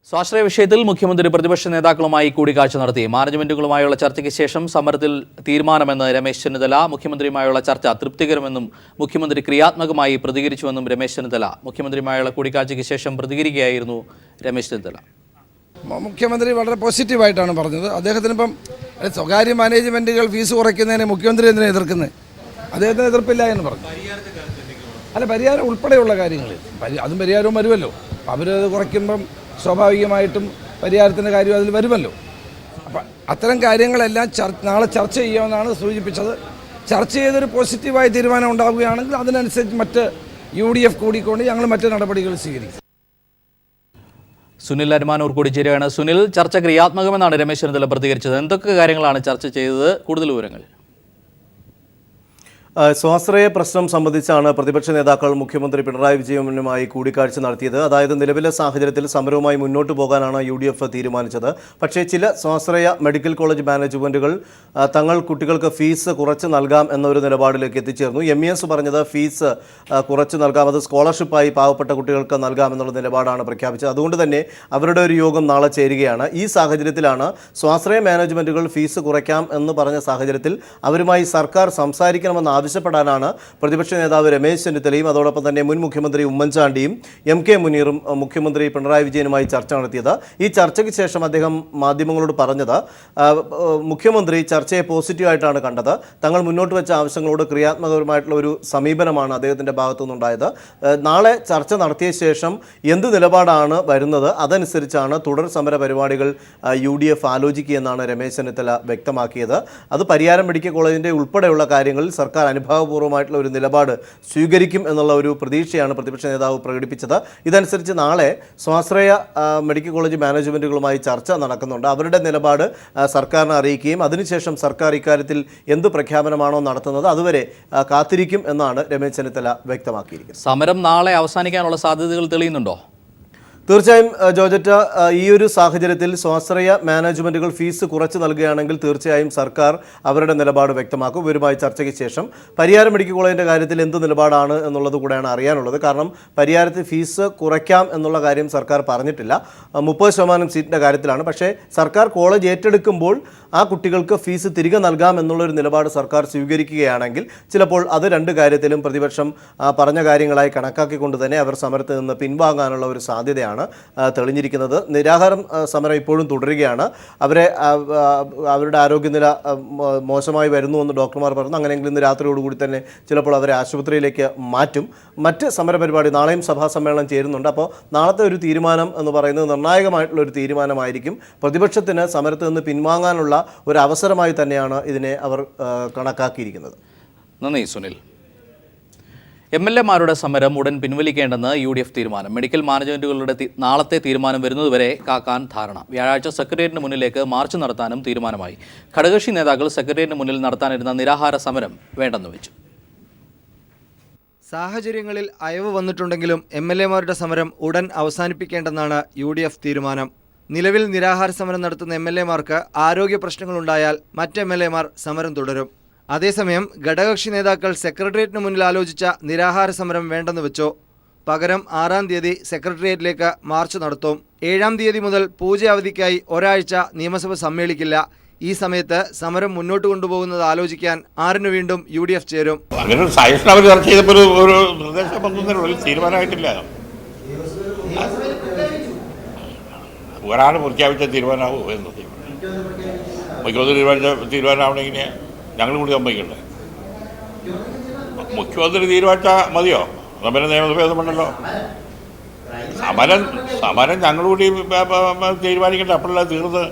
സ്വാശ്രയ വിഷയത്തിൽ മുഖ്യമന്ത്രി പ്രതിപക്ഷ നേതാക്കളുമായി കൂടിക്കാഴ്ച നടത്തി. മാനേജ്മെന്റുകളുമായുള്ള ചർച്ചയ്ക്ക് ശേഷം സമരത്തിൽ തീരുമാനമെന്ന് രമേശ് ചെന്നിത്തല. മുഖ്യമന്ത്രിയുമായുള്ള ചർച്ച തൃപ്തികരമെന്നും മുഖ്യമന്ത്രി ക്രിയാത്മകമായി പ്രതികരിച്ചുവെന്നും രമേശ് ചെന്നിത്തല. മുഖ്യമന്ത്രിയുമായുള്ള കൂടിക്കാഴ്ചയ്ക്ക് ശേഷം പ്രതികരിക്കുകയായിരുന്നു രമേശ് ചെന്നിത്തല. മുഖ്യമന്ത്രി വളരെ പോസിറ്റീവായിട്ടാണ് പറഞ്ഞത്. അദ്ദേഹത്തിനിപ്പം സ്വകാര്യ മാനേജ്മെൻറ്റുകൾ ഫീസ് കുറയ്ക്കുന്നതിന് മുഖ്യമന്ത്രി എന്തിനാണ് എതിർക്കുന്നത്? അദ്ദേഹത്തിന് എതിർപ്പില്ല എന്ന് പറഞ്ഞു. പരിഹാരം ഉൾപ്പെടെയുള്ള കാര്യങ്ങളിൽ അതും പരിഹാരവും വരുമല്ലോ. അവരത് കുറയ്ക്കുമ്പം സ്വാഭാവികമായിട്ടും പരിഹാരത്തിൻ്റെ കാര്യം അതിൽ വരുമല്ലോ. അപ്പം അത്തരം കാര്യങ്ങളെല്ലാം നാളെ ചർച്ച ചെയ്യുമെന്നാണ് സൂചിപ്പിച്ചത്. ചർച്ച ചെയ്തൊരു പോസിറ്റീവായ തീരുമാനം ഉണ്ടാവുകയാണെങ്കിൽ അതിനനുസരിച്ച് മറ്റ് UDF കൂടിക്കൊണ്ട് ഞങ്ങൾ മറ്റ് നടപടികൾ സ്വീകരിക്കും. സുനിൽ അരുമാനൂർ കൂടി ചേരുകയാണ്. സുനിൽ, ചർച്ച ക്രിയാത്മകമെന്നാണ് രമേശ് ചെന്നിത്തല പ്രതികരിച്ചത്. എന്തൊക്കെ കാര്യങ്ങളാണ് ചർച്ച ചെയ്തത്? കൂടുതൽ വിവരങ്ങൾ. സ്വാശ്രയ പ്രശ്നം സംബന്ധിച്ചാണ് പ്രതിപക്ഷ നേതാക്കൾ മുഖ്യമന്ത്രി പിണറായി വിജയനുമായി കൂടിക്കാഴ്ച നടത്തിയത്. അതായത് നിലവിലെ സാഹചര്യത്തിൽ സമരവുമായി മുന്നോട്ട് പോകാനാണ് UDF തീരുമാനിച്ചത്. പക്ഷേ ചില സ്വാശ്രയ മെഡിക്കൽ കോളേജ് മാനേജ്മെൻറ്റുകൾ തങ്ങൾ കുട്ടികൾക്ക് ഫീസ് കുറച്ച് നൽകാം എന്നൊരു നിലപാടിലേക്ക് എത്തിച്ചേർന്നു. MES പറഞ്ഞത് ഫീസ് കുറച്ച് നൽകാം, അത് സ്കോളർഷിപ്പായി പാവപ്പെട്ട കുട്ടികൾക്ക് നൽകാം എന്നുള്ള നിലപാടാണ് പ്രഖ്യാപിച്ചത്. അതുകൊണ്ട് തന്നെ അവരുടെ ഒരു യോഗം നാളെ ചേരുകയാണ്. ഈ സാഹചര്യത്തിലാണ് സ്വാശ്രയ മാനേജ്മെൻറ്റുകൾ ഫീസ് കുറയ്ക്കാം എന്ന് പറഞ്ഞ സാഹചര്യത്തിൽ അവരുമായി സർക്കാർ സംസാരിക്കണമെന്ന് ആവശ്യപ്പെടാനാണ് പ്രതിപക്ഷ നേതാവ് രമേശ് ചെന്നിത്തലയും അതോടൊപ്പം തന്നെ മുൻ മുഖ്യമന്ത്രി ഉമ്മൻചാണ്ടിയും MK മുനീറും മുഖ്യമന്ത്രി പിണറായി വിജയനുമായി ചർച്ച നടത്തിയത്. ഈ ചർച്ചയ്ക്ക് ശേഷം അദ്ദേഹം മാധ്യമങ്ങളോട് പറഞ്ഞത് മുഖ്യമന്ത്രി ചർച്ചയെ പോസിറ്റീവായിട്ടാണ് കണ്ടത്. തങ്ങൾ മുന്നോട്ട് വെച്ച ആവശ്യങ്ങളോട് ക്രിയാത്മകപരമായിട്ടുള്ള ഒരു സമീപനമാണ് അദ്ദേഹത്തിൻ്റെ ഭാഗത്തു നിന്നുണ്ടായത്. നാളെ ചർച്ച നടത്തിയ ശേഷം എന്ത് നിലപാടാണ് വരുന്നത് അതനുസരിച്ചാണ് തുടർ സമര പരിപാടികൾ UDF ആലോചിക്കുകയെന്നാണ് രമേശ് ചെന്നിത്തല വ്യക്തമാക്കിയത്. അത് പരിയാരം മെഡിക്കൽ കോളേജിൻ്റെ ഉൾപ്പെടെയുള്ള കാര്യങ്ങളിൽ സർക്കാർ അനുഭാവപൂർവ്വമായിട്ടുള്ള ഒരു നിലപാട് സ്വീകരിക്കും എന്നുള്ള ഒരു പ്രതീക്ഷയാണ് പ്രതിപക്ഷ നേതാവ് പ്രകടിപ്പിച്ചത്. ഇതനുസരിച്ച് നാളെ സ്വാശ്രയ മെഡിക്കൽ കോളേജ് മാനേജ്മെൻറ്റുകളുമായി ചർച്ച നടക്കുന്നുണ്ട്. അവരുടെ നിലപാട് സർക്കാരിനെ അറിയിക്കുകയും അതിനുശേഷം സർക്കാർ ഇക്കാര്യത്തിൽ എന്ത് പ്രഖ്യാപനമാണോ നടത്തുന്നത് അതുവരെ കാത്തിരിക്കും എന്നാണ് രമേശ് ചെന്നിത്തല വ്യക്തമാക്കിയിരിക്കുന്നത്. സമരം നാളെ അവസാനിക്കാനുള്ള സാധ്യതകൾ തെളിയുന്നുണ്ടോ? തീർച്ചയായും ജോർജറ്റ, ഈ ഒരു സാഹചര്യത്തിൽ സ്വാശ്രയ മാനേജ്മെൻറ്റുകൾ ഫീസ് കുറച്ച് നൽകുകയാണെങ്കിൽ തീർച്ചയായും സർക്കാർ അവരുടെ നിലപാട് വ്യക്തമാക്കും. ഇവരുമായി ചർച്ചയ്ക്ക് ശേഷം പരിയാരം മെഡിക്കൽ കോളേജിൻ്റെ കാര്യത്തിൽ എന്ത് നിലപാടാണ് എന്നുള്ളത് കൂടെയാണ് അറിയാനുള്ളത്. കാരണം പരിയാരത്തിൽ ഫീസ് കുറയ്ക്കാം എന്നുള്ള കാര്യം സർക്കാർ പറഞ്ഞിട്ടില്ല. 30% സീറ്റിൻ്റെ കാര്യത്തിലാണ്. പക്ഷേ സർക്കാർ കോളേജ് ഏറ്റെടുക്കുമ്പോൾ ആ കുട്ടികൾക്ക് ഫീസ് തിരികെ നൽകാം എന്നുള്ളൊരു നിലപാട് സർക്കാർ സ്വീകരിക്കുകയാണെങ്കിൽ ചിലപ്പോൾ അത് രണ്ട് കാര്യത്തിലും പ്രതിപക്ഷം പറഞ്ഞ കാര്യങ്ങളായി കണക്കാക്കിക്കൊണ്ട് തന്നെ അവർ സമരത്തിൽ നിന്ന് പിൻവാങ്ങാനുള്ള ഒരു സാധ്യതയാണ് തെളിഞ്ഞിരിക്കുന്നത്. നിരാഹാരം സമരം ഇപ്പോഴും തുടരുകയാണ്. അവരുടെ ആരോഗ്യനില മോശമായി വരുന്നു എന്ന് ഡോക്ടർമാർ പറഞ്ഞു. അങ്ങനെയെങ്കിൽ ഇന്ന് രാത്രിയോടുകൂടി തന്നെ ചിലപ്പോൾ അവരെ ആശുപത്രിയിലേക്ക് മാറ്റും. മറ്റ് സമരപരിപാടി നാളെയും സഭാ സമ്മേളനം ചേരുന്നുണ്ട്. അപ്പോൾ നാളത്തെ ഒരു തീരുമാനം എന്ന് പറയുന്നത് നിർണായകമായിട്ടുള്ള ഒരു തീരുമാനമായിരിക്കും. പ്രതിപക്ഷത്തിന് സമരത്തിൽ നിന്ന് പിൻവാങ്ങാനുള്ള ഒരു അവസരമായി തന്നെയാണ് ഇതിനെ അവർ കണക്കാക്കിയിരിക്കുന്നത്. നന്ദി സുനിൽ. MLA മാരുടെ സമരം ഉടൻ പിൻവലിക്കേണ്ടെന്ന് UDF തീരുമാനം. മെഡിക്കൽ മാനേജ്മെൻറ്റുകളുടെ നാളത്തെ തീരുമാനം വരുന്നതുവരെ കാക്കാൻ ധാരണ. വ്യാഴാഴ്ച സെക്രട്ടേറിയറ്റിന് മുന്നിലേക്ക് മാർച്ച് നടത്താനും തീരുമാനമായി. ഘടകകക്ഷി നേതാക്കൾ സെക്രട്ടേറിയറ്റിന് മുന്നിൽ നടത്താനിരുന്ന നിരാഹാര സമരം വേണ്ടെന്ന് വെച്ചു. സാഹചര്യങ്ങളിൽ അയവ് വന്നിട്ടുണ്ടെങ്കിലും MLA മാരുടെ സമരം ഉടൻ അവസാനിപ്പിക്കേണ്ടെന്നാണ് UDF തീരുമാനം. നിലവിൽ നിരാഹാര സമരം നടത്തുന്ന MLA മാർക്ക് ആരോഗ്യ പ്രശ്നങ്ങളുണ്ടായാൽ മറ്റ് MLA മാർ സമരം തുടരും. അതേസമയം ഘടകകക്ഷി നേതാക്കൾ സെക്രട്ടേറിയറ്റിന് മുന്നിൽ ആലോചിച്ച നിരാഹാര സമരം വേണ്ടെന്ന് വെച്ചു. പകരം 6-ാം തീയതി സെക്രട്ടേറിയറ്റിലേക്ക് മാർച്ച് നടത്തും. 7-ാം തീയതി മുതൽ പൂജ അവധിക്കായി ഒരാഴ്ച നിയമസഭ സമ്മേളിക്കില്ല. ഈ സമയത്ത് സമരം മുന്നോട്ട് കൊണ്ടുപോകുന്നത് ആലോചിക്കാൻ 6-ന് വീണ്ടും UDF ചേരും. അങ്ങനെ ഒരു സജഷൻ അവർ ചർച്ച ചെയ്തപ്പോൾ ഒരു നിർദ്ദേശം തീരുമാനമായിട്ടില്ല. ഒരാൾ പ്രഖ്യാപിച്ച തീരുമാനമാവോ എന്ന് മുഖ്യമന്ത്രി തീരുമാനിച്ച തീരുമാനമാവണമെങ്കിൽ ഞങ്ങൾ കൂടി സമ്മതിക്കണ്ടേ? മുഖ്യമന്ത്രി തീരുമാനിച്ചാൽ മതിയോ? പിന്നെ നിയമസഭയൊന്നുമുണ്ടല്ലോ. സമരം ഞങ്ങൾ കൂടി തീരുമാനിക്കട്ടെ. അപ്പോഴല്ല തീർന്ന്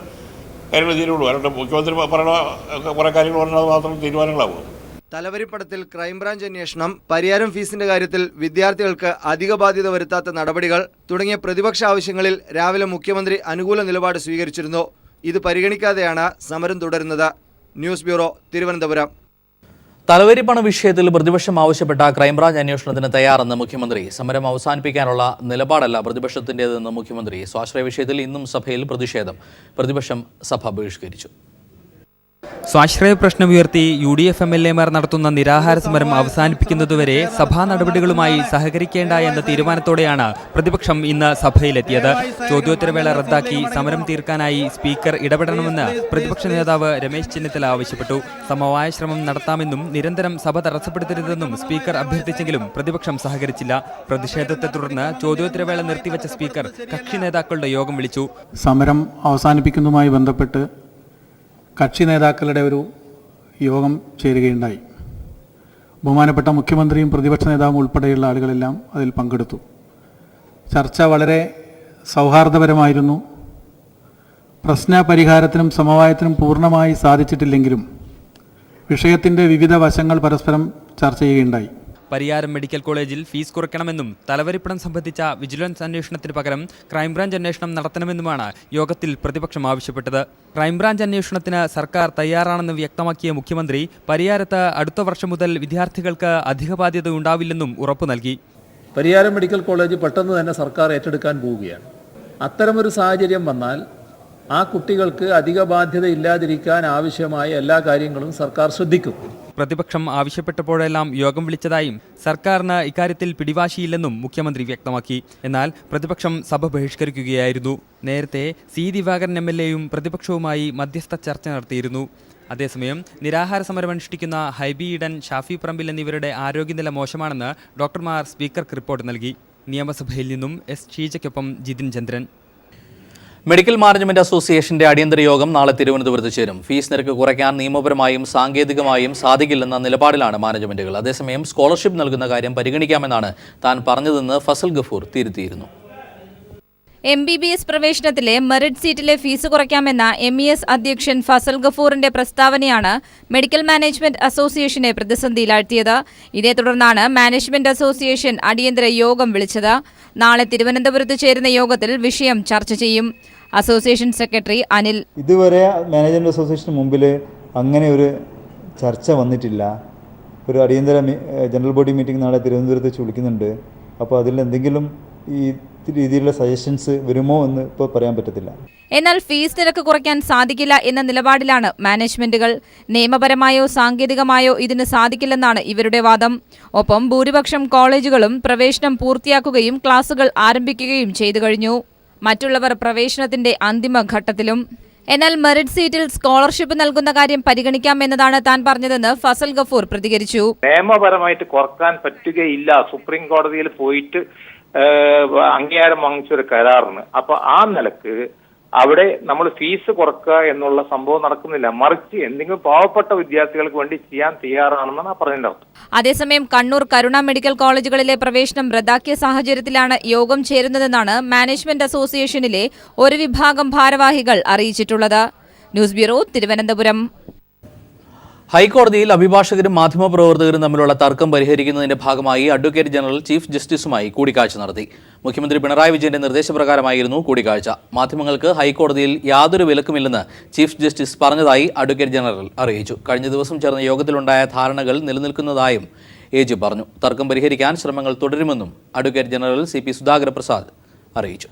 കാര്യങ്ങൾ തീരുള്ളൂ. അല്ലാണ്ട് മുഖ്യമന്ത്രി പറയണ കുറേ കാര്യങ്ങൾ പറഞ്ഞാൽ മാത്രം തീരുമാനങ്ങളാവും. തലവരിപ്പടത്തിൽ ക്രൈംബ്രാഞ്ച് അന്വേഷണം, പരിയാരം ഫീസിന്റെ കാര്യത്തിൽ വിദ്യാർത്ഥികൾക്ക് അധിക ബാധ്യത വരുത്താത്ത നടപടികൾ തുടങ്ങിയ പ്രതിപക്ഷ ആവശ്യങ്ങളിൽ രാവിലെ മുഖ്യമന്ത്രി അനുകൂല നിലപാട് സ്വീകരിച്ചിരുന്നു. ഇത് പരിഗണിക്കാതെയാണ് സമരം തുടരുന്നത്. News bureau, Thiruvananthapuram. തലവരിപ്പണ വിഷയത്തിൽ പ്രതിപക്ഷം ആവശ്യപ്പെട്ട ക്രൈംബ്രാഞ്ച് അന്വേഷണത്തിന് തയ്യാറെന്ന് മുഖ്യമന്ത്രി. സമരം അവസാനിപ്പിക്കാനുള്ള നിലപാടല്ല പ്രതിപക്ഷത്തിൻ്റേതെന്ന് മുഖ്യമന്ത്രി. സ്വാശ്രയ വിഷയത്തിൽ ഇന്നും സഭയിൽ പ്രതിഷേധം. പ്രതിപക്ഷം സഭ ബഹിഷ്കരിച്ചു. സ്വാശ്രയ പ്രശ്നമുയർത്തി UDF MLA-മാർ നടത്തുന്ന നിരാഹാര സമരം അവസാനിപ്പിക്കുന്നതുവരെ സഭാ നടപടികളുമായി സഹകരിക്കേണ്ട എന്ന തീരുമാനത്തോടെയാണ് പ്രതിപക്ഷം ഇന്ന് സഭയിലെത്തിയത്. ചോദ്യോത്തരവേള റദ്ദാക്കി സമരം തീർക്കാനായി സ്പീക്കർ ഇടപെടണമെന്ന് പ്രതിപക്ഷ നേതാവ് രമേശ് ചെന്നിത്തല ആവശ്യപ്പെട്ടു. സമവായ ശ്രമം നടത്താമെന്നും നിരന്തരം സഭ തടസ്സപ്പെടുത്തരുതെന്നും സ്പീക്കർ അഭ്യർത്ഥിച്ചെങ്കിലും പ്രതിപക്ഷം സഹകരിച്ചില്ല. പ്രതിഷേധത്തെ തുടർന്ന് ചോദ്യോത്തരവേള നിർത്തിവെച്ച സ്പീക്കർ കക്ഷി നേതാക്കളുടെ യോഗം വിളിച്ചു. സമരം അവസാനിപ്പിക്കുന്നതുമായി ബന്ധപ്പെട്ട് കക്ഷി നേതാക്കളുടെ ഒരു യോഗം ചേരുകയുണ്ടായി. ബഹുമാനപ്പെട്ട മുഖ്യമന്ത്രിയും പ്രതിപക്ഷ നേതാവും ഉൾപ്പെടെയുള്ള ആളുകളെല്ലാം അതിൽ പങ്കെടുത്തു. ചർച്ച വളരെ സൗഹാർദ്ദപരമായിരുന്നു. പ്രശ്ന പരിഹാരത്തിനും സമവായത്തിനും പൂർണ്ണമായി സാധിച്ചിട്ടില്ലെങ്കിലും വിഷയത്തിൻ്റെ വിവിധ വശങ്ങൾ പരസ്പരം ചർച്ച ചെയ്യുകയുണ്ടായി. പരിയാരം മെഡിക്കൽ കോളേജിൽ ഫീസ് കുറയ്ക്കണമെന്നും തലവരിപ്പണം സംബന്ധിച്ച വിജിലൻസ് അന്വേഷണത്തിന് പകരം ക്രൈംബ്രാഞ്ച് അന്വേഷണം നടത്തണമെന്നുമാണ് യോഗത്തിൽ പ്രതിപക്ഷം ആവശ്യപ്പെട്ടത്. ക്രൈംബ്രാഞ്ച് അന്വേഷണത്തിന് സർക്കാർ തയ്യാറാണെന്ന് വ്യക്തമാക്കിയ മുഖ്യമന്ത്രി പരിയാരത്ത് അടുത്ത വർഷം മുതൽ വിദ്യാർത്ഥികൾക്ക് അധിക ബാധ്യത ഉണ്ടാവില്ലെന്നും ഉറപ്പു നൽകി. പരിയാരം മെഡിക്കൽ കോളേജ് പെട്ടെന്ന് തന്നെ സർക്കാർ ഏറ്റെടുക്കാൻ പോവുകയാണ്. അത്തരമൊരു സാഹചര്യം വന്നാൽ ആ കുട്ടികൾക്ക് അധിക ബാധ്യത ഇല്ലാതിരിക്കാൻ ആവശ്യമായ എല്ലാ കാര്യങ്ങളും സർക്കാർ ശ്രദ്ധിക്കും. പ്രതിപക്ഷം ആവശ്യപ്പെട്ടപ്പോഴെല്ലാം യോഗം വിളിച്ചതായും സർക്കാരിന് ഇക്കാര്യത്തിൽ പിടിവാശിയില്ലെന്നും മുഖ്യമന്ത്രി വ്യക്തമാക്കി. എന്നാൽ പ്രതിപക്ഷം സഭ ബഹിഷ്കരിക്കുകയായിരുന്നു. നേരത്തെ C. ദിവാകരൻ MLA-യും പ്രതിപക്ഷവുമായി മധ്യസ്ഥ ചർച്ച നടത്തിയിരുന്നു. അതേസമയം നിരാഹാര സമരമനുഷ്ഠിക്കുന്ന ഹൈബി ഈഡൻ, ഷാഫി പറമ്പിൽ എന്നിവരുടെ ആരോഗ്യനില മോശമാണെന്ന് ഡോക്ടർമാർ സ്പീക്കർക്ക് റിപ്പോർട്ട് നൽകി. നിയമസഭയിൽ നിന്നും S. ഷീജയ്ക്കൊപ്പം ജിതിൻ ചന്ദ്രൻ. മെഡിക്കൽ മാനേജ്മെന്റ് അസോസിയേഷന്റെ അടിയന്തര യോഗം നാളെ തിരുവനന്തപുരത്ത് ചേരും. ഫീസ് നിരക്ക് കുറയ്ക്കാൻ നിയമപരമായും സാങ്കേതികമായും സാധിക്കില്ലെന്ന നിലപാടിലാണ് മാനേജ്മെന്റുകൾ. അതേസമയം സ്കോളർഷിപ്പ് നൽകുന്ന കാര്യം പരിഗണിക്കാമെന്നാണ് താൻ പറഞ്ഞതെന്ന് ഫസൽ ഗഫൂർ തിരുത്തിയിരുന്നു. MBBS പ്രവേശനത്തിലെ മെറിറ്റ് സീറ്റിലെ ഫീസ് കുറയ്ക്കാമെന്ന MES അധ്യക്ഷൻ ഫസൽ ഗഫൂറിന്റെ പ്രസ്താവനയാണ് മെഡിക്കൽ മാനേജ്മെന്റ് അസോസിയേഷനെ പ്രതിസന്ധിയിലാഴ്ത്തിയത്. ഇതേ തുടർന്നാണ് മാനേജ്മെന്റ് അസോസിയേഷൻ അടിയന്തര യോഗം വിളിച്ചത്. നാളെ തിരുവനന്തപുരത്ത് ചേരുന്ന യോഗത്തിൽ വിഷയം ചർച്ച ചെയ്യും. അസോസിയേഷൻ സെക്രട്ടറി അനിൽ: ഇതുവരെ മാനേജ്മെന്റ് അസോസിയേഷന് മുമ്പിൽ അങ്ങനെ ഒരു ചർച്ച വന്നിട്ടില്ല. ഒരു അടിയന്തര ജനറൽ ബോഡി മീറ്റിംഗ് നാളെ തിരുവനന്തപുരത്ത് വെച്ച് വിളിക്കുന്നുണ്ട്. അപ്പോൾ അതിൽ എന്തെങ്കിലും ഈ രീതിയിലുള്ള സജഷൻസ് വരുമോ എന്ന് ഇപ്പോൾ പറയാൻ പറ്റത്തില്ല. എന്നാൽ ഫീസ് നിരക്ക് കുറയ്ക്കാൻ സാധിക്കില്ല എന്ന നിലപാടിലാണ് മാനേജ്മെന്റുകൾ. നിയമപരമായോ സാങ്കേതികമായോ ഇതിന് സാധിക്കില്ലെന്നാണ് ഇവരുടെ വാദം. ഒപ്പം ഭൂരിപക്ഷം കോളേജുകളും പ്രവേശനം പൂർത്തിയാക്കുകയും ക്ലാസുകൾ ആരംഭിക്കുകയും ചെയ്തു കഴിഞ്ഞു. മറ്റുള്ളവർ പ്രവേശനത്തിന്റെ അന്തിമ ഘട്ടത്തിലും. എന്നാൽ മെറിറ്റ് സീറ്റിൽ സ്കോളർഷിപ്പ് നൽകുന്ന കാര്യം പരിഗണിക്കാമെന്നതാണ് താൻ പറഞ്ഞതെന്ന് ഫസൽ ഗഫൂർ പ്രതികരിച്ചു. നിയമപരമായിട്ട് കുറക്കാൻ പറ്റുകയില്ല. സുപ്രീം കോടതിയിൽ പോയിട്ട് അംഗീകാരം വാങ്ങിച്ചൊരു കരാറിന്. അപ്പൊ ആ നിലക്ക് അവിടെ നമ്മൾ ഫീസ് കുറക്കുക എന്നുള്ള സംഭവം നടക്കുന്നില്ല. മറിച്ച് എന്തെങ്കിലും പാവപ്പെട്ട വിദ്യാർത്ഥികൾക്ക് വേണ്ടി ചെയ്യാൻ തയ്യാറാണെന്നാണ് പറഞ്ഞതിന്റെ അർത്ഥം. അതേസമയം കണ്ണൂർ കരുണ മെഡിക്കൽ കോളേജുകളിലെ പ്രവേശനം റദ്ദാക്കിയ സാഹചര്യത്തിലാണ് യോഗം ചേരുന്നതെന്നാണ് മാനേജ്മെന്റ് അസോസിയേഷനിലെ ഒരു വിഭാഗം ഭാരവാഹികൾ അറിയിച്ചിട്ടുള്ളത്. News bureau, Thiruvananthapuram. ഹൈക്കോടതിയിൽ അഭിഭാഷകരും മാധ്യമപ്രവർത്തകരും തമ്മിലുള്ള തർക്കം പരിഹരിക്കുന്നതിന്റെ ഭാഗമായി അഡ്വക്കേറ്റ് ജനറൽ ചീഫ് ജസ്റ്റിസുമായി കൂടിക്കാഴ്ച നടത്തി. മുഖ്യമന്ത്രി പിണറായി വിജയന്റെ നിർദ്ദേശപ്രകാരമായിരുന്നു കൂടിക്കാഴ്ച. മാധ്യമങ്ങൾക്ക് ഹൈക്കോടതിയിൽ യാതൊരു വിലക്കുമില്ലെന്ന് ചീഫ് ജസ്റ്റിസ് പറഞ്ഞതായി അഡ്വക്കേറ്റ് ജനറൽ അറിയിച്ചു. കഴിഞ്ഞ ദിവസം ചേർന്ന യോഗത്തിലുണ്ടായ ധാരണകൾ നിലനിൽക്കുന്നതായും AG പറഞ്ഞു. തർക്കം പരിഹരിക്കാൻ ശ്രമങ്ങൾ തുടരുമെന്നും advocate general CP Sudhakara Prasad അറിയിച്ചു.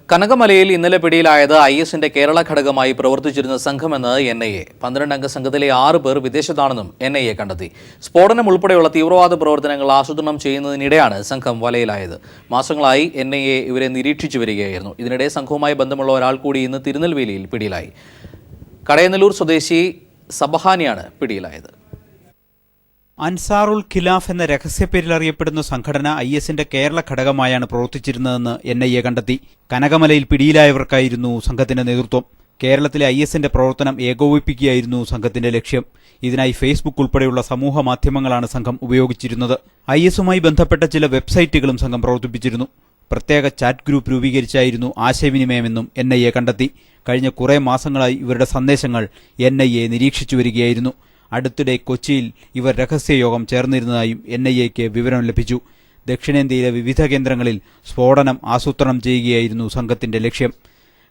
കനകമലയിൽ ഇന്നലെ പിടിയിലായത് IS-ന്റെ കേരള ഘടകമായി പ്രവർത്തിച്ചിരുന്ന സംഘമെന്ന് NIA. 12-അംഗ സംഘത്തിലെ 6 പേർ വിദേശത്താണെന്നും NIA കണ്ടെത്തി. സ്ഫോടനം ഉൾപ്പെടെയുള്ള തീവ്രവാദ പ്രവർത്തനങ്ങൾ ആസൂത്രണം ചെയ്യുന്നതിനിടെയാണ് സംഘം വലയിലായത്. മാസങ്ങളായി NIA ഇവരെ നിരീക്ഷിച്ചു വരികയായിരുന്നു. ഇതിനിടെ സംഘവുമായി ബന്ധമുള്ള ഒരാൾ കൂടി ഇന്ന് തിരുനെൽവേലിയിൽ പിടിയിലായി. കടയനല്ലൂർ സ്വദേശി സബഹാനിയാണ് പിടിയിലായത്. അൻസാറുൽ ഖിലാഫ് എന്ന രഹസ്യപ്പേരിൽ അറിയപ്പെടുന്ന സംഘടന IS-ന്റെ കേരള ഘടകമായാണ് പ്രവർത്തിച്ചിരുന്നതെന്ന് NIA കണ്ടെത്തി. കനകമലയിൽ പിടിയിലായവർക്കായിരുന്നു സംഘത്തിന്റെ നേതൃത്വം. കേരളത്തിലെ IS-ന്റെ പ്രവർത്തനം ഏകോപിപ്പിക്കുകയായിരുന്നു സംഘത്തിന്റെ ലക്ഷ്യം. ഇതിനായി ഫേസ്ബുക്ക് ഉൾപ്പെടെയുള്ള സമൂഹ മാധ്യമങ്ങളാണ് സംഘം ഉപയോഗിച്ചിരുന്നത്. IS-യുമായി ബന്ധപ്പെട്ട ചില വെബ്സൈറ്റുകളും സംഘം പ്രവർത്തിപ്പിച്ചിരുന്നു. പ്രത്യേക ചാറ്റ് ഗ്രൂപ്പ് രൂപീകരിച്ചായിരുന്നു ആശയവിനിമയമെന്നും NIA കണ്ടെത്തി. കഴിഞ്ഞ കുറേ മാസങ്ങളായി ഇവരുടെ സന്ദേശങ്ങൾ NIA നിരീക്ഷിച്ചു വരികയായിരുന്നു. അടുത്തിടെ കൊച്ചിയിൽ ഇവർ രഹസ്യയോഗം ചേർന്നിരുന്നതായും NIA-ക്ക് വിവരം ലഭിച്ചു. ദക്ഷിണേന്ത്യയിലെ വിവിധ കേന്ദ്രങ്ങളിൽ സ്ഫോടനം ആസൂത്രണം ചെയ്യുകയായിരുന്നു സംഘത്തിന്റെ ലക്ഷ്യം.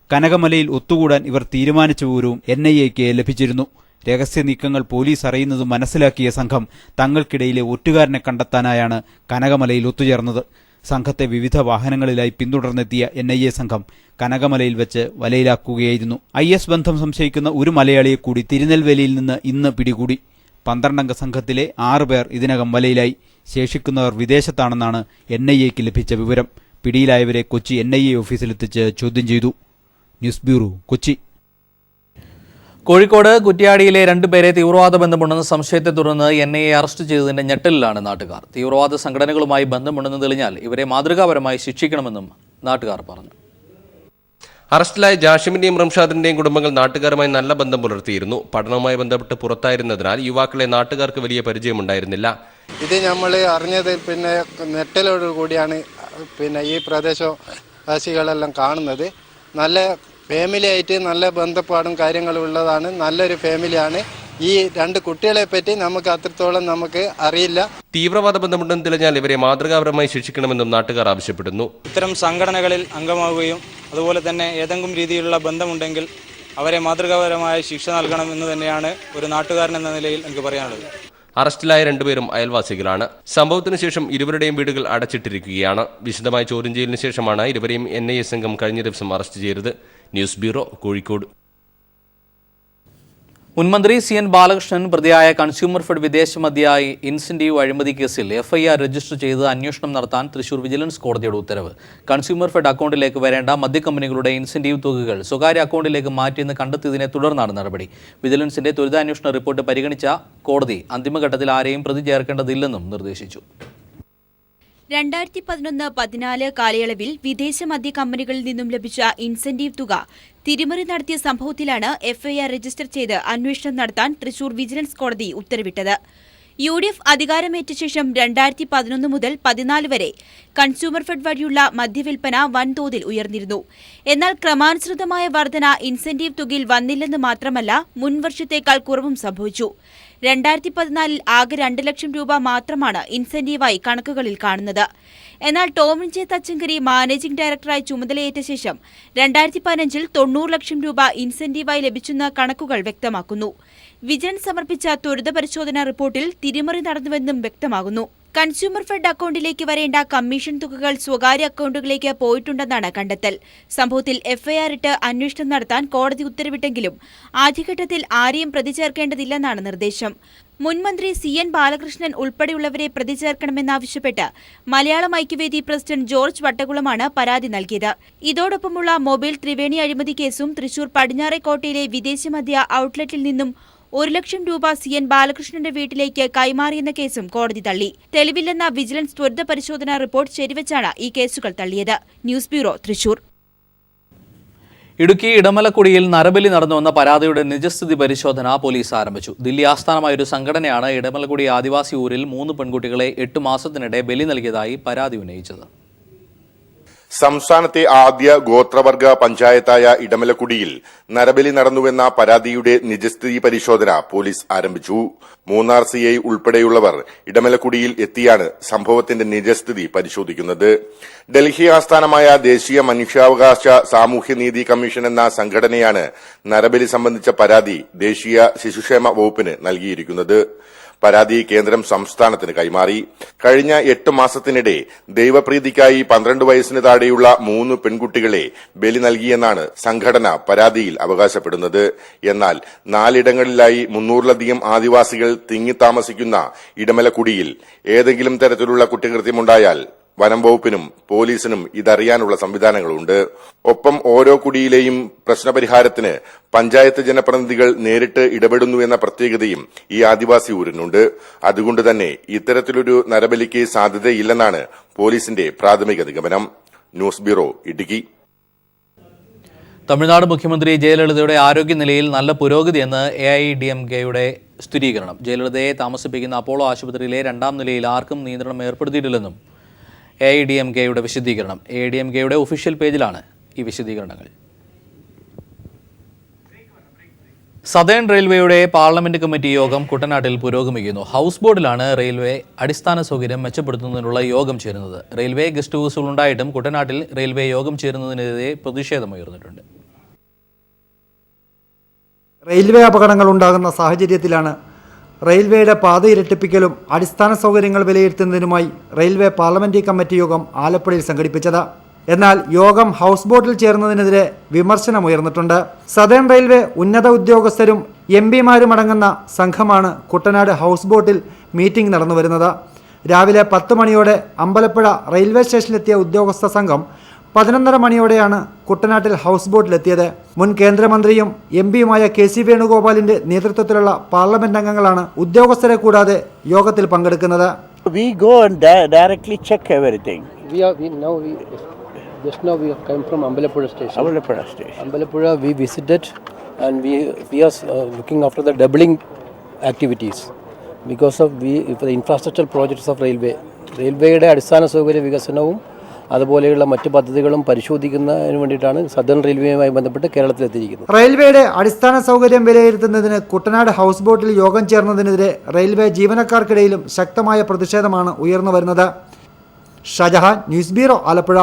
കനകമലയിൽ ഒത്തുകൂടാൻ ഇവർ തീരുമാനിച്ച വിവരവും NIA-ക്ക് ലഭിച്ചിരുന്നു. രഹസ്യ നീക്കങ്ങൾ പോലീസ് അറിയുന്നത് മനസ്സിലാക്കിയ സംഘം തങ്ങൾക്കിടയിലെ ഒറ്റുകാരനെ കണ്ടെത്താനായാണ് കനകമലയിൽ ഒത്തുചേർന്നത്. സംഘത്തെ വിവിധ വാഹനങ്ങളിലായി പിന്തുടർന്നെത്തിയ NIA സംഘം കനകമലയിൽ വെച്ച് വലയിലാക്കുകയായിരുന്നു. IS ബന്ധം സംശയിക്കുന്ന ഒരു മലയാളിയെ കൂടി തിരുനെൽവേലിയിൽ നിന്ന് ഇന്ന് പിടികൂടി. 12 അംഗ സംഘത്തിലെ 6 പേർ ഇതിനകം വലയിലായി. ശേഷിക്കുന്നവർ വിദേശത്താണെന്നാണ് NIAക്ക് ലഭിച്ച വിവരം. പിടിയിലായവരെ കൊച്ചി NIA ഓഫീസിലെത്തിച്ച് ചോദ്യം ചെയ്തു. News bureau, Kochi. കോഴിക്കോട് കുറ്റ്യാടിയിലെ 2 പേരെ തീവ്രവാദ ബന്ധമുണ്ടെന്ന സംശയത്തെ തുടർന്ന് NIA അറസ്റ്റ് ചെയ്തതിന്റെ ഞെട്ടലിലാണ് നാട്ടുകാർ. തീവ്രവാദ സംഘടനകളുമായി ബന്ധമുണ്ടെന്ന് തെളിഞ്ഞാൽ ഇവരെ മാതൃകാപരമായി ശിക്ഷിക്കണമെന്നും നാട്ടുകാർ പറഞ്ഞു. അറസ്റ്റിലായ ജാഷിമിന്റെയും റംഷാദിന്റെയും കുടുംബങ്ങൾ നാട്ടുകാരുമായി നല്ല ബന്ധം പുലർത്തിയിരുന്നു. പഠനവുമായി ബന്ധപ്പെട്ട് പുറത്തായിരുന്നതിനാൽ യുവാക്കളെ നാട്ടുകാർക്ക് വലിയ പരിചയമുണ്ടായിരുന്നില്ല. ഇത് നമ്മൾ അറിഞ്ഞത് നെട്ടലോട് കൂടിയാണ് ഈ പ്രദേശവാസികളെല്ലാം കാണുന്നത്. നല്ല ഫാമിലി ആയിട്ട് നല്ല ബന്ധപ്പാടും കാര്യങ്ങളും ഉള്ളതാണ്. നല്ലൊരു ഫാമിലിയാണ്. ഈ 2 കുട്ടികളെ പറ്റി നമുക്ക് അത്രത്തോളം അറിയില്ല. തീവ്രവാദ ബന്ധമുണ്ടെന്ന് തെളിഞ്ഞാൽ ഇവരെ മാതൃകാപരമായി ശിക്ഷിക്കണമെന്നും നാട്ടുകാർ ആവശ്യപ്പെടുന്നു. ഇത്തരം സംഘടനകളിൽ അംഗമാവുകയും അതുപോലെ തന്നെ ഏതെങ്കിലും രീതിയിലുള്ള ബന്ധമുണ്ടെങ്കിൽ അവരെ മാതൃകാപരമായ ശിക്ഷ നൽകണം എന്ന് തന്നെയാണ് ഒരു നാട്ടുകാരൻ എന്ന നിലയിൽ എനിക്ക് പറയാനുള്ളത്. അറസ്റ്റിലായ 2 പേരും അയൽവാസികളാണ്. സംഭവത്തിന് ശേഷം ഇരുവരുടെയും വീടുകൾ അടച്ചിട്ടിരിക്കുകയാണ്. വിശദമായ ചോദ്യം ചെയ്യലിന് ശേഷമാണ് ഇരുവരെയും NIA സംഘം കഴിഞ്ഞ ദിവസം അറസ്റ്റ് ചെയ്തത്. News bureau, Kozhikode. മുൻമന്ത്രി CN ബാലകൃഷ്ണൻ പ്രതിയായ കൺസ്യൂമർ ഫെഡ് വിദേശ മദ്യ ഇൻസെന്റീവ് അഴിമതി കേസിൽ FIR രജിസ്റ്റർ ചെയ്ത് അന്വേഷണം നടത്താൻ തൃശൂർ വിജിലൻസ് കോടതിയുടെ ഉത്തരവ്. കൺസ്യൂമർ ഫെഡ് അക്കൗണ്ടിലേക്ക് വരേണ്ട മദ്യക്കമ്പനികളുടെ ഇൻസെന്റീവ് തുകകൾ സ്വകാര്യ അക്കൗണ്ടിലേക്ക് മാറ്റിയെന്ന് കണ്ടെത്തിയതിനെ തുടർന്നാണ് നടപടി. വിജിലൻസിന്റെ ത്വരിതാന്വേഷണ റിപ്പോർട്ട് പരിഗണിച്ച കോടതി അന്തിമഘട്ടത്തിൽ ആരെയും പ്രതി ചേർക്കേണ്ടതില്ലെന്നും നിർദ്ദേശിച്ചു. 2011-14 കാലയളവിൽ വിദേശ മദ്യ കമ്പനികളിൽ നിന്നും ലഭിച്ച ഇൻസെന്റീവ് തുക തിരിമറി നടത്തിയ സംഭവത്തിലാണ് FIR രജിസ്റ്റർ ചെയ്ത് അന്വേഷണം നടത്താൻ തൃശൂർ വിജിലൻസ് കോടതി ഉത്തരവിട്ടത്. UDF അധികാരമേറ്റ ശേഷം 2011 മുതൽ 14 വരെ കൺസ്യൂമർ ഫെഡ് വഴിയുള്ള മദ്യവിൽപ്പന വൻതോതിൽ ഉയർന്നിരുന്നു. എന്നാൽ ക്രമാനുസൃതമായ വർധന ഇൻസെന്റീവ് തുകയിൽ വന്നില്ലെന്ന് മാത്രമല്ല, മുൻവർഷത്തേക്കാൾ കുറവും സംഭവിച്ചു. 2014 ആകെ 2 ലക്ഷം രൂപ മാത്രമാണ് ഇൻസെന്റീവായി കണക്കുകളിൽ കാണുന്നത്. എന്നാൽ ടോമിൻ ജെ തച്ചങ്കരി മാനേജിംഗ് ഡയറക്ടറായി ചുമതലയേറ്റ ശേഷം 2015 90 ലക്ഷം രൂപ ഇൻസെന്റീവായി ലഭിച്ചെന്ന് കണക്കുകൾ വ്യക്തമാക്കുന്നു. വിജിലൻസ് സമർപ്പിച്ച ത്വരിത പരിശോധനാ റിപ്പോർട്ടിൽ തിരിമറി നടന്നുവെന്നും വ്യക്തമാകുന്നു. കൺസ്യൂമർ ഫെഡ് അക്കൗണ്ടിലേക്ക് വരേണ്ട കമ്മീഷൻ തുകകൾ സ്വകാര്യ അക്കൗണ്ടുകളിലേക്ക് പോയിട്ടുണ്ടെന്നാണ് കണ്ടെത്തൽ. സംഭവത്തിൽ FIR ഇട്ട് അന്വേഷണം നടത്താൻ കോടതി ഉത്തരവിട്ടെങ്കിലും ആദ്യഘട്ടത്തിൽ ആരെയും പ്രതി ചേർക്കേണ്ടതില്ലെന്നാണ് നിർദ്ദേശം. മുൻമന്ത്രി CN ബാലകൃഷ്ണൻ ഉൾപ്പെടെയുള്ളവരെ പ്രതി ചേർക്കണമെന്നാവശ്യപ്പെട്ട് മലയാളം ഐക്യവേദി പ്രസിഡന്റ് ജോർജ് വട്ടകുളമാണ് പരാതി നൽകിയത്. ഇതോടൊപ്പമുള്ള മൊബൈൽ ത്രിവേണി അഴിമതി കേസും തൃശൂർ പടിഞ്ഞാറേക്കോട്ടയിലെ വിദേശ മദ്യ ഔട്ട്ലെറ്റിൽ നിന്നും 1 ലക്ഷം രൂപ CN ബാലകൃഷ്ണന്റെ വീട്ടിലേക്ക് കൈമാറിയെന്ന കേസും കോടതി തള്ളി. തെളിവില്ലെന്ന വിജിലൻസ് ത്വരിത പരിശോധനാ റിപ്പോർട്ട് ശരിവച്ചാണ് ഈ കേസുകൾ തള്ളിയത്. News bureau, Thrissur. ഇടുക്കി ഇടമലക്കുടിയിൽ നരബലി നടന്നുവെന്ന പരാതിയുടെ നിജസ്ഥിതി പരിശോധന പോലീസ് ആരംഭിച്ചു. ദില്ലി ആസ്ഥാനമായ ഒരു സംഘടനയാണ് ഇടമലക്കുടി ആദിവാസി ഊരിൽ 3 പെൺകുട്ടികളെ 8 മാസത്തിനിടെ ബലി നൽകിയതായി പരാതി ഉന്നയിച്ചത്. സംസ്ഥാനത്തെ ആദ്യ ഗോത്രവർഗ പഞ്ചായത്തായ ഇടമലക്കുടിയിൽ നരബലി നടന്നുവെന്ന പരാതിയുടെ നിജസ്ഥിതി പരിശോധന പോലീസ് ആരംഭിച്ചു. മൂന്നാർ CI ഉൾപ്പെടെയുള്ളവർ ഇടമലക്കുടിയിൽ എത്തിയാണ് സംഭവത്തിന്റെ നിജസ്ഥിതി പരിശോധിക്കുന്നത്. ഡൽഹി ആസ്ഥാനമായ ദേശീയ മനുഷ്യാവകാശ സാമൂഹ്യനീതി കമ്മീഷൻ എന്ന സംഘടനയാണ് നരബലി സംബന്ധിച്ച പരാതി ദേശീയ ശിശുക്ഷേമ വകുപ്പിന് നൽകിയിരിക്കുന്നത്. പരാതി കേന്ദ്രം സംസ്ഥാനത്തിന് കൈമാറി. കഴിഞ്ഞ 8 മാസത്തിനിടെ ദൈവപ്രീതിക്കായി 12 വയസ്സിന് താഴെയുള്ള 3 പെൺകുട്ടികളെ ബലി നൽകിയെന്നാണ് സംഘടന പരാതിയിൽ അവകാശപ്പെടുന്നത്. എന്നാൽ 4 ഇടങ്ങളിലായി 300-ലധികം ആദിവാസികൾ തിങ്ങിത്താമസിക്കുന്ന ഇടമലക്കുടിയിൽ ഏതെങ്കിലും തരത്തിലുള്ള കുറ്റകൃത്യമുണ്ടായാൽ വനം വകുപ്പിനും പോലീസിനും ഇതറിയാനുള്ള സംവിധാനങ്ങളുണ്ട്. ഒപ്പം ഓരോ കുടിയിലെയും പ്രശ്നപരിഹാരത്തിന് പഞ്ചായത്ത് ജനപ്രതിനിധികൾ നേരിട്ട് ഇടപെടുന്നു എന്ന പ്രത്യേകതയും ഈ ആദിവാസി ഊരിനുണ്ട്. അതുകൊണ്ട് തന്നെ ഇത്തരത്തിലൊരു നരബലിക്ക് സാധ്യതയില്ലെന്നാണ് പോലീസിന്റെ പ്രാഥമിക നിഗമനം. News bureau, Idukki. തമിഴ്നാട് മുഖ്യമന്ത്രി ജയലളിതയുടെ ആരോഗ്യനിലയിൽ നല്ല പുരോഗതിയെന്ന് AIADMKയുടെ സ്ഥിരീകരണം. ജയലളിതയെ താമസിപ്പിക്കുന്ന അപ്പോളോ ആശുപത്രിയിലെ 2ാം നിലയിൽ ആർക്കും നിയന്ത്രണം ഏർപ്പെടുത്തിയിട്ടില്ലെന്നും AIADMKയുടെ വിശദീകരണം. AIADMKയുടെ ഒഫീഷ്യൽ പേജിലാണ് ഈ വിശദീകരണങ്ങൾ. സതേൺ റെയിൽവേയുടെ പാർലമെന്റ് കമ്മിറ്റി യോഗം കുട്ടനാട്ടിൽ പുരോഗമിക്കുന്നു. ഹൗസ് ബോർഡിലാണ് റെയിൽവേ അടിസ്ഥാന സൗകര്യം മെച്ചപ്പെടുത്തുന്നതിനുള്ള യോഗം ചേരുന്നത്. റെയിൽവേ ഗസ്റ്റ് ഹൗസുകൾ ഉണ്ടായിട്ടും കുട്ടനാട്ടിൽ റെയിൽവേ യോഗം ചേരുന്നതിനെതിരെ പ്രതിഷേധമുയർന്നിട്ടുണ്ട്. റെയിൽവേ അപകടങ്ങൾ ഉണ്ടാകുന്ന സാഹചര്യത്തിലാണ് റെയിൽവേയുടെ പാത ഇരട്ടിപ്പിക്കലും അടിസ്ഥാന സൗകര്യങ്ങൾ വിലയിരുത്തുന്നതിനുമായി റെയിൽവേ പാർലമെന്ററി കമ്മിറ്റി യോഗം ആലപ്പുഴയിൽ സംഘടിപ്പിച്ചത്. എന്നാൽ യോഗം ഹൗസ് ബോട്ടിൽ ചേർന്നതിനെതിരെ വിമർശനമുയർന്നിട്ടുണ്ട്. സദേൺ റെയിൽവേ ഉന്നത ഉദ്യോഗസ്ഥരും എംപിമാരും അടങ്ങുന്ന സംഘമാണ് കുട്ടനാട് ഹൗസ് ബോട്ടിൽ മീറ്റിംഗ് നടന്നുവരുന്നത്. രാവിലെ 10 മണിയോടെ അമ്പലപ്പുഴ റെയിൽവേ സ്റ്റേഷനിലെത്തിയ ഉദ്യോഗസ്ഥ സംഘം 11:30 മണിയോടെയാണ് കുട്ടനാട്ടിൽ ഹൗസ് ബോട്ടിലെത്തിയത്. മുൻ കേന്ദ്രമന്ത്രിയും എംപിയുമായ KC വേണുഗോപാലിന്റെ നേതൃത്വത്തിലുള്ള പാർലമെന്റ് അംഗങ്ങളാണ് ഉദ്യോഗസ്ഥരെ കൂടാതെ യോഗത്തിൽ പങ്കെടുക്കുന്നത്. We go and directly check everything. Just now we have come from Ambalappuzha station. Ambalappuzha station. Ambalappuzha we visited and we are looking after the doubling activities because of for the infrastructure projects of railway. റെയിൽവേയുടെ അടിസ്ഥാന സൗകര്യ വികസനവും അതുപോലെയുള്ള മറ്റു പദ്ധതികളും പരിശോധിക്കുന്നതിന് വേണ്ടിയിട്ടാണ് southern റെയിൽവേയുമായി ബന്ധപ്പെട്ട് കേരളത്തിലെത്തിയിരിക്കുന്നത്. റെയിൽവേയുടെ അടിസ്ഥാന സൗകര്യം വിലയിരുത്തുന്നതിന് കുട്ടനാട് ഹൗസ് ബോട്ടിൽ യോഗം ചേർന്നതിനെതിരെ റെയിൽവേ ജീവനക്കാർക്കിടയിലും ശക്തമായ പ്രതിഷേധമാണ് ഉയർന്നു വരുന്നത്. Shajahan, news bureau, Alappuzha.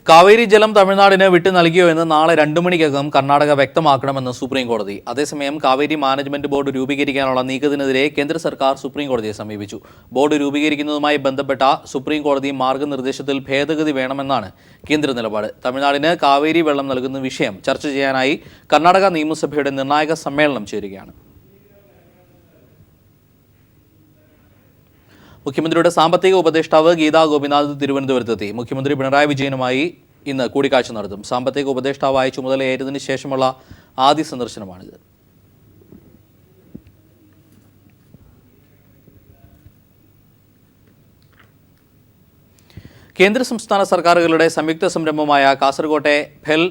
കാവേരി ജലം തമിഴ്നാടിന് വിട്ടു നൽകിയോ എന്ന് നാളെ 2 മണിക്കകം കർണാടക വ്യക്തമാക്കണമെന്ന് സുപ്രീം കോടതി. അതേസമയം കാവേരി മാനേജ്മെന്റ് ബോർഡ് രൂപീകരിക്കാനുള്ള നീക്കത്തിനെതിരെ കേന്ദ്ര സർക്കാർ സുപ്രീം കോടതിയെ സമീപിച്ചു. ബോർഡ് രൂപീകരിക്കുന്നതുമായി ബന്ധപ്പെട്ട സുപ്രീം കോടതി മാർഗനിർദ്ദേശത്തിൽ ഭേദഗതി വേണമെന്നാണ് കേന്ദ്ര നിലപാട്. തമിഴ്നാടിന് കാവേരി വെള്ളം നൽകുന്ന വിഷയം ചർച്ച ചെയ്യാനായി കർണാടക നിയമസഭയുടെ നിർണായക സമ്മേളനം ചേരുകയാണ്. മുഖ്യമന്ത്രിയുടെ സാമ്പത്തിക ഉപദേഷ്ടാവ് ഗീതാ ഗോപിനാഥ് തിരുവനന്തപുരത്തെത്തി. മുഖ്യമന്ത്രി പിണറായി വിജയനുമായി ഇന്ന് കൂടിക്കാഴ്ച നടത്തും. സാമ്പത്തിക ഉപദേഷ്ടാവായി ചുമതലയേറ്റതിന് ശേഷമുള്ള ആദ്യ സന്ദർശനമാണിത്. കേന്ദ്ര സംസ്ഥാന സർക്കാരുകളുടെ സംയുക്ത സംരംഭമായ കാസർകോട്ടെ ഫെൽ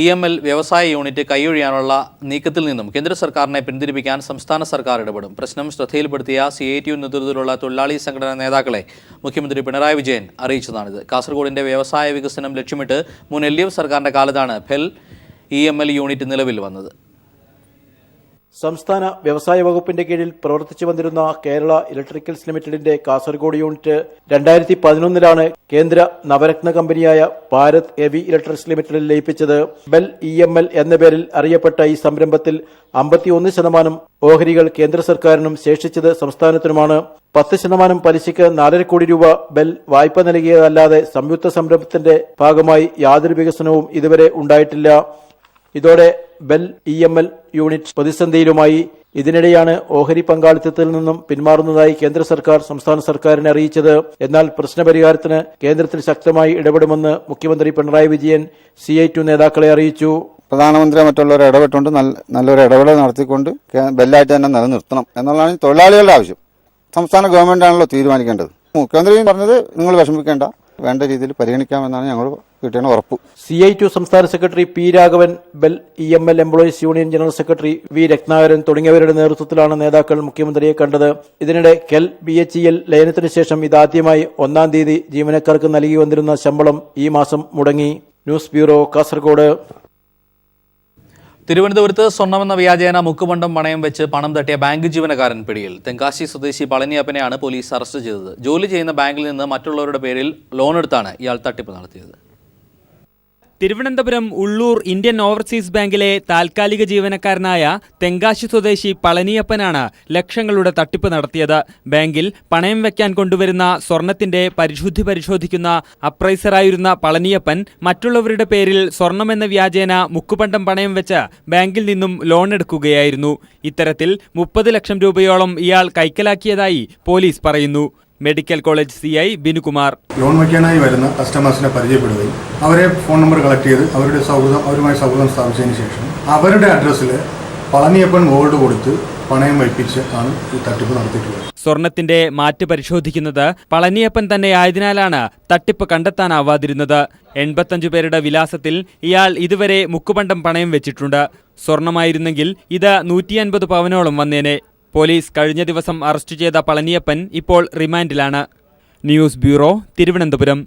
EML വ്യവസായ യൂണിറ്റ് കൈയൊഴിയാനുള്ള നീക്കത്തിൽ നിന്നും കേന്ദ്ര സർക്കാരിനെ പിന്തിരിപ്പിക്കാൻ സംസ്ഥാന സർക്കാർ ഇടപെടും. പ്രശ്നം ശ്രദ്ധയിൽപ്പെടുത്തിയ CITU നേതൃത്വത്തിലുള്ള തൊഴിലാളി സംഘടനാ നേതാക്കളെ മുഖ്യമന്ത്രി പിണറായി വിജയൻ അറിയിച്ചതാണിത്. കാസർഗോഡിന്റെ വ്യവസായ വികസനം ലക്ഷ്യമിട്ട് മുൻ LDF സർക്കാരിന്റെ കാലത്താണ് ഫെൽ EML യൂണിറ്റ് നിലവിൽ വന്നത്. സംസ്ഥാന വ്യവസായ വകുപ്പിന്റെ കീഴിൽ പ്രവർത്തിച്ചു വന്നിരുന്ന കേരള ഇലക്ട്രിക്കൽസ് ലിമിറ്റഡിന്റെ കാസർഗോഡ് യൂണിറ്റ് 2011 കേന്ദ്ര നവരത്ന കമ്പനിയായ ഭാരത് ഹെവി ഇലക്ട്രിക്സ് ലിമിറ്റഡിൽ ലയിപ്പിച്ചത്. ബെൽ EML എന്ന പേരിൽ അറിയപ്പെട്ട ഈ സംരംഭത്തിൽ 51% ഓഹരികൾ കേന്ദ്ര സർക്കാരിനും ശേഷിച്ചത് സംസ്ഥാനത്തിനുമാണ്. 10% പലിശയ്ക്ക് 4.5 കോടി രൂപ ബെൽ വായ്പ നൽകിയതല്ലാതെ സംയുക്ത സംരംഭത്തിന്റെ ഭാഗമായി യാതൊരു വികസനവും ഇതുവരെ ഉണ്ടായിട്ടില്ല. ഇതോടെ ബെൽ EML യൂണിറ്റ് പ്രതിസന്ധിയിലുമായി. ഇതിനിടെയാണ് ഓഹരി പങ്കാളിത്തത്തിൽ നിന്നും പിന്മാറുന്നതായി കേന്ദ്ര സർക്കാർ സംസ്ഥാന സർക്കാരിനെ അറിയിച്ചത്. എന്നാൽ പ്രശ്നപരിഹാരത്തിന് കേന്ദ്രത്തിൽ ശക്തമായി ഇടപെടുമെന്ന് മുഖ്യമന്ത്രി പിണറായി വിജയൻ CITU നേതാക്കളെ അറിയിച്ചു. പ്രധാനമന്ത്രി മറ്റുള്ളവർ ഇടപെട്ടുകൊണ്ട് നല്ലൊരു ഇടപെടൽ നടത്തിക്കൊണ്ട് ബെല്ലായിട്ട് തന്നെ നിലനിർത്തണം എന്നുള്ളതാണ് തൊഴിലാളികളുടെ ആവശ്യം. സംസ്ഥാന ഗവൺമെന്റാണല്ലോ തീരുമാനിക്കേണ്ടത്. മുഖ്യമന്ത്രി പറഞ്ഞത് നിങ്ങൾ വിഷമിക്കേണ്ട, വേണ്ട രീതിയിൽ പരിഗണിക്കാമെന്നാണ് ഞങ്ങൾ കിട്ടിയ ഉറപ്പ്. CITU സംസ്ഥാന secretary P. Raghavan, bell EML employees union general secretary V. Ratnakaran തുടങ്ങിയവരുടെ നേതൃത്വത്തിലാണ് നേതാക്കൾ മുഖ്യമന്ത്രിയെ കണ്ടത്. ഇതിനിടെ KEL BHEL ലയനത്തിന് ശേഷം ഇതാദ്യമായി 1-ാം തീയതി ജീവനക്കാർക്ക് നൽകി വന്നിരുന്ന ശമ്പളം ഈ മാസം മുടങ്ങി. News bureau, Kasaragod. തിരുവനന്തപുരത്ത് സ്വർണമെന്ന വ്യാജേന മുക്കുപണ്ടം പണയം വെച്ച് പണം തട്ടിയ ബാങ്ക് ജീവനക്കാരൻ പിടിയിൽ. തെങ്കാശി സ്വദേശി പളനിയപ്പനെയാണ് പോലീസ് അറസ്റ്റ് ചെയ്തത്. ജോലി ചെയ്യുന്ന ബാങ്കിൽ നിന്ന് മറ്റുള്ളവരുടെ പേരിൽ ലോണെടുത്താണ് ഇയാൾ തട്ടിപ്പ് നടത്തിയത്. തിരുവനന്തപുരം ഉള്ളൂർ ഇന്ത്യൻ ഓവർസീസ് ബാങ്കിലെ താൽക്കാലിക ജീവനക്കാരനായ തെങ്കാശി സ്വദേശി പളനിയപ്പനാണ് ലക്ഷങ്ങളുടെ തട്ടിപ്പ് നടത്തിയത്. ബാങ്കിൽ പണയം വയ്ക്കാൻ കൊണ്ടുവരുന്ന സ്വർണത്തിന്റെ പരിശുദ്ധി പരിശോധിക്കുന്ന അപ്രൈസറായിരുന്ന പളനിയപ്പൻ മറ്റുള്ളവരുടെ പേരിൽ സ്വർണമെന്ന വ്യാജേന മുക്കുപണ്ടം പണയം വെച്ച് ബാങ്കിൽ നിന്നും ലോൺ എടുക്കുകയായിരുന്നു. ഇത്തരത്തിൽ 30 ലക്ഷം രൂപയോളം ഇയാൾ കൈക്കലാക്കിയതായി പോലീസ് പറയുന്നു. Medical college CI Binukumar. Loan വയ്ക്കാനായി വരുന്ന കസ്റ്റമേഴ്സിനെ പരിചയപ്പെടുകയും അവരെ ഫോൺ നമ്പർ കളക്ട് ചെയ്ത് അവരുമായി സൗഹൃദം സ്ഥാപിച്ചതിന് ശേഷം അവരുടെ അഡ്രസ്സിൽ പളനിയപ്പൻ ഗോൾഡ് കൊടുത്ത് പണയം വയ്പ്പിച്ച് ആണ് ഈ തട്ടിപ്പ് നടത്തിയിട്ടുള്ളത്. സ്വർണത്തിന്റെ മാറ്റ് പരിശോധിക്കുന്നത് പളനിയപ്പൻ തന്നെ ആയതിനാലാണ് തട്ടിപ്പ് കണ്ടെത്താനാവാതിരുന്നത്. 85 പേരുടെ വിലാസത്തിൽ ഇയാൾ ഇതുവരെ മുക്കുപണ്ടം പണയം വെച്ചിട്ടുണ്ട്. സ്വർണമായിരുന്നെങ്കിൽ ഇത് 150 പവനോളം വന്നേനെ. പോലീസ് കഴിഞ്ഞ ദിവസം അറസ്റ്റ് ചെയ്ത പളനിയപ്പൻ ഇപ്പോൾ റിമാൻഡിലാണ്. News bureau, Thiruvananthapuram.